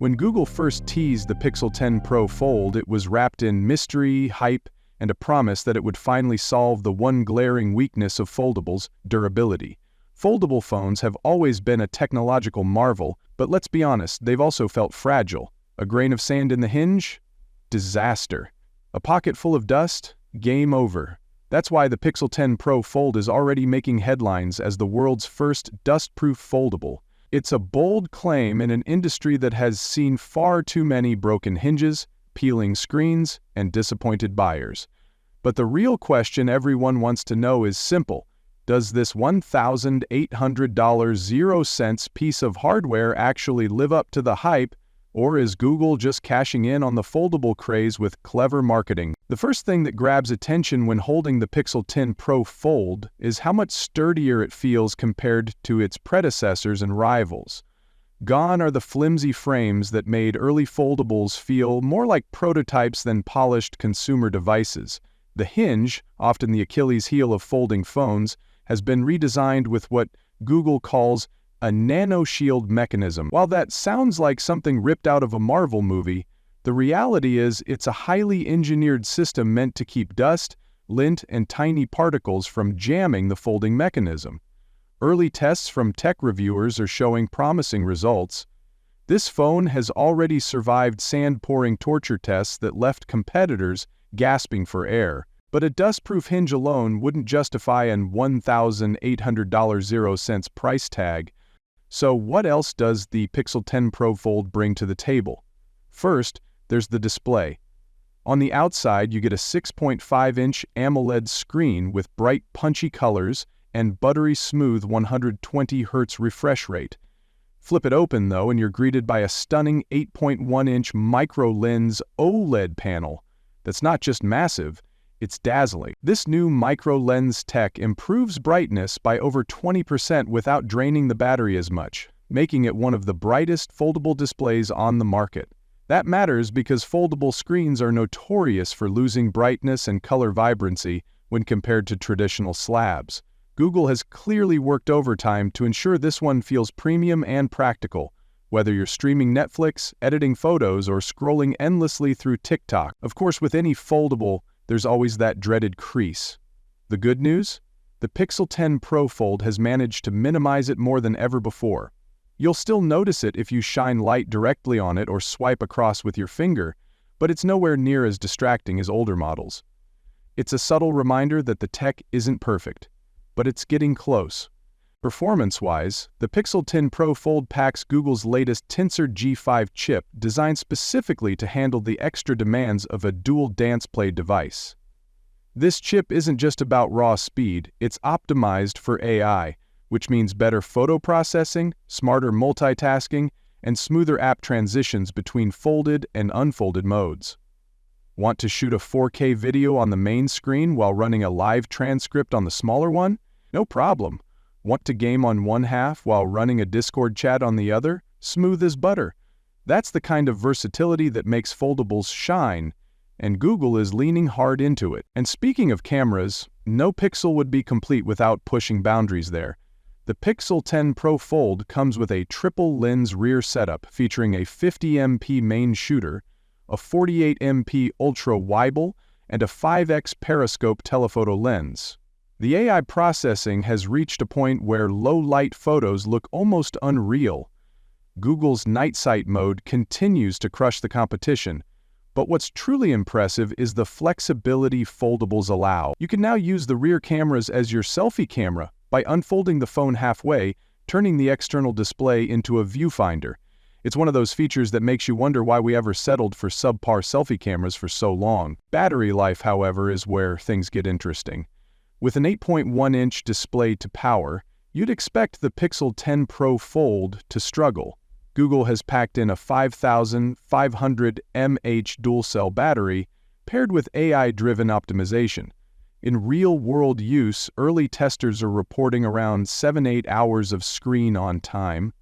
When Google first teased the Pixel 10 Pro Fold, it was wrapped in mystery, hype, and a promise that it would finally solve the one glaring weakness of foldables: durability. Foldable phones have always been a technological marvel, but let's be honest, they've also felt fragile. A grain of sand in the hinge? Disaster. A pocket full of dust? Game over. That's why the Pixel 10 Pro Fold is already making headlines as the world's first dust-proof foldable. It's a bold claim in an industry that has seen far too many broken hinges, peeling screens, and disappointed buyers. But the real question everyone wants to know is simple. Does this $1,800 0 cents piece of hardware actually live up to the hype, or is Google just cashing in on the foldable craze with clever marketing? The first thing that grabs attention when holding the Pixel 10 Pro Fold is how much sturdier it feels compared to its predecessors and rivals. Gone are the flimsy frames that made early foldables feel more like prototypes than polished consumer devices. The hinge, often the Achilles heel of folding phones, has been redesigned with what Google calls a nano-shield mechanism. While that sounds like something ripped out of a Marvel movie, the reality is it's a highly engineered system meant to keep dust, lint, and tiny particles from jamming the folding mechanism. Early tests from tech reviewers are showing promising results. This phone has already survived sand-pouring torture tests that left competitors gasping for air. But a dust-proof hinge alone wouldn't justify an $1,800 0 cents price tag. So what else does the Pixel 10 Pro Fold bring to the table? First, there's the display. On the outside, you get a 6.5-inch AMOLED screen with bright, punchy colors and buttery smooth 120 Hz refresh rate. Flip it open, though, and you're greeted by a stunning 8.1-inch micro-lens OLED panel that's not just massive, it's dazzling. This new micro-lens tech improves brightness by over 20% without draining the battery as much, making it one of the brightest foldable displays on the market. That matters because foldable screens are notorious for losing brightness and color vibrancy when compared to traditional slabs. Google has clearly worked overtime to ensure this one feels premium and practical, whether you're streaming Netflix, editing photos, or scrolling endlessly through TikTok. Of course, with any foldable, there's always that dreaded crease. The good news? The Pixel 10 Pro Fold has managed to minimize it more than ever before. You'll still notice it if you shine light directly on it or swipe across with your finger, but it's nowhere near as distracting as older models. It's a subtle reminder that the tech isn't perfect, but it's getting close. Performance-wise, the Pixel 10 Pro Fold packs Google's latest Tensor G5 chip designed specifically to handle the extra demands of a dual dance-play device. This chip isn't just about raw speed, it's optimized for AI, which means better photo processing, smarter multitasking, and smoother app transitions between folded and unfolded modes. Want to shoot a 4K video on the main screen while running a live transcript on the smaller one? No problem. Want to game on one half while running a Discord chat on the other? Smooth as butter. That's the kind of versatility that makes foldables shine, and Google is leaning hard into it. And speaking of cameras, no Pixel would be complete without pushing boundaries there. The Pixel 10 Pro Fold comes with a triple-lens rear setup featuring a 50MP main shooter, a 48MP ultra-wide, and a 5x periscope telephoto lens. The AI processing has reached a point where low-light photos look almost unreal. Google's night sight mode continues to crush the competition, but what's truly impressive is the flexibility foldables allow. You can now use the rear cameras as your selfie camera by unfolding the phone halfway, turning the external display into a viewfinder. It's one of those features that makes you wonder why we ever settled for subpar selfie cameras for so long. Battery life, however, is where things get interesting. With an 8.1-inch display to power, you'd expect the Pixel 10 Pro Fold to struggle. Google has packed in a 5,500 mAh dual-cell battery paired with AI-driven optimization. In real-world use, early testers are reporting around 7-8 hours of screen-on time.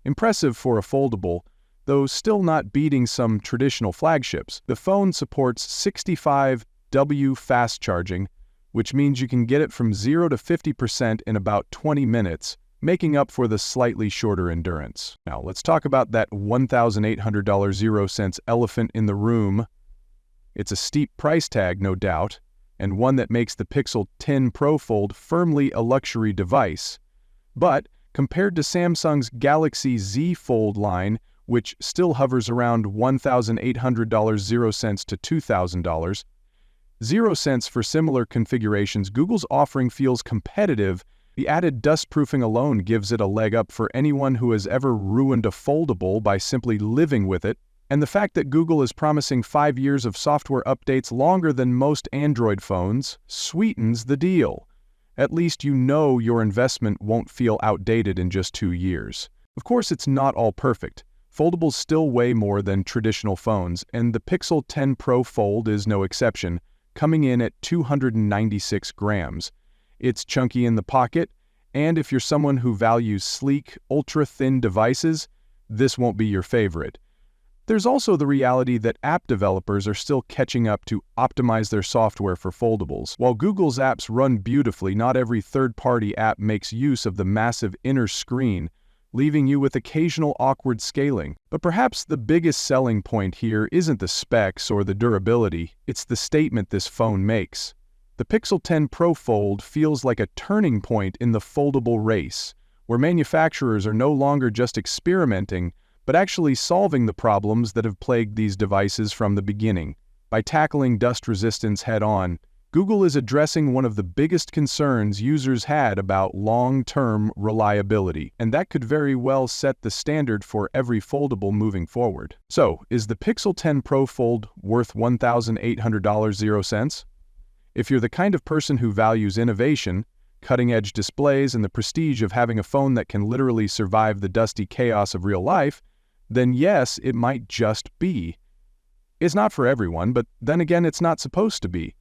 Impressive for a foldable, though still not beating some traditional flagships. The phone supports 65W fast charging, which means you can get it from 0 to 50% in about 20 minutes, making up for the slightly shorter endurance. Now, let's talk about that $1,800 0 cents elephant in the room. It's a steep price tag, no doubt, and one that makes the Pixel 10 Pro Fold firmly a luxury device. But compared to Samsung's Galaxy Z Fold line, which still hovers around $1,800 0 cents to $2,000, 0 cents for similar configurations, Google's offering feels competitive. The added dustproofing alone gives it a leg up for anyone who has ever ruined a foldable by simply living with it, and the fact that Google is promising 5 years of software updates longer than most Android phones sweetens the deal. At least you know your investment won't feel outdated in just 2 years. Of course, it's not all perfect. Foldables still weigh more than traditional phones, and the Pixel 10 Pro Fold is no exception, coming in at 296 grams. It's chunky in the pocket, and if you're someone who values sleek, ultra-thin devices, this won't be your favorite. There's also the reality that app developers are still catching up to optimize their software for foldables. While Google's apps run beautifully, not every third-party app makes use of the massive inner screen, leaving you with occasional awkward scaling. But perhaps the biggest selling point here isn't the specs or the durability, it's the statement this phone makes. The Pixel 10 Pro Fold feels like a turning point in the foldable race, where manufacturers are no longer just experimenting, but actually solving the problems that have plagued these devices from the beginning. By tackling dust resistance head-on, Google is addressing one of the biggest concerns users had about long-term reliability, and that could very well set the standard for every foldable moving forward. So, is the Pixel 10 Pro Fold worth $1,800 0 cents? If you're the kind of person who values innovation, cutting-edge displays, and the prestige of having a phone that can literally survive the dusty chaos of real life, then yes, it might just be. It's not for everyone, but then again, it's not supposed to be.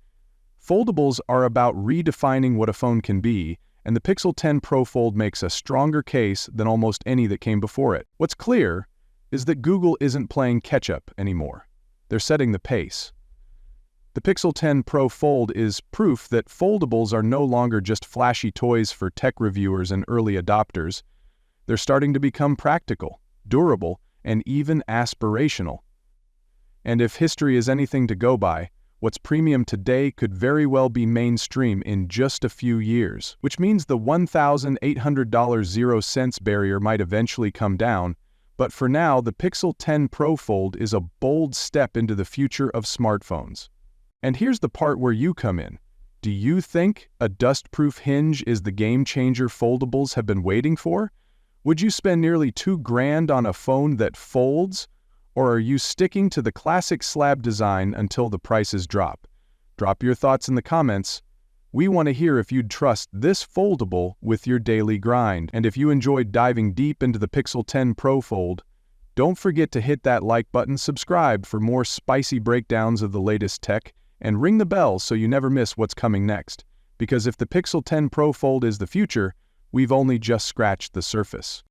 Foldables are about redefining what a phone can be, and the Pixel 10 Pro Fold makes a stronger case than almost any that came before it. What's clear is that Google isn't playing catch-up anymore. They're setting the pace. The Pixel 10 Pro Fold is proof that foldables are no longer just flashy toys for tech reviewers and early adopters. They're starting to become practical, durable, and even aspirational. And if history is anything to go by, what's premium today could very well be mainstream in just a few years, which means the $1,800 0 cents barrier might eventually come down, but for now, the Pixel 10 Pro Fold is a bold step into the future of smartphones. And here's the part where you come in. Do you think a dust-proof hinge is the game-changer foldables have been waiting for? Would you spend nearly $2,000 on a phone that folds? Or are you sticking to the classic slab design until the prices drop? Drop your thoughts in the comments. We want to hear if you'd trust this foldable with your daily grind. And if you enjoyed diving deep into the Pixel 10 Pro Fold, don't forget to hit that like button, subscribe for more spicy breakdowns of the latest tech, and ring the bell so you never miss what's coming next. Because if the Pixel 10 Pro Fold is the future, we've only just scratched the surface.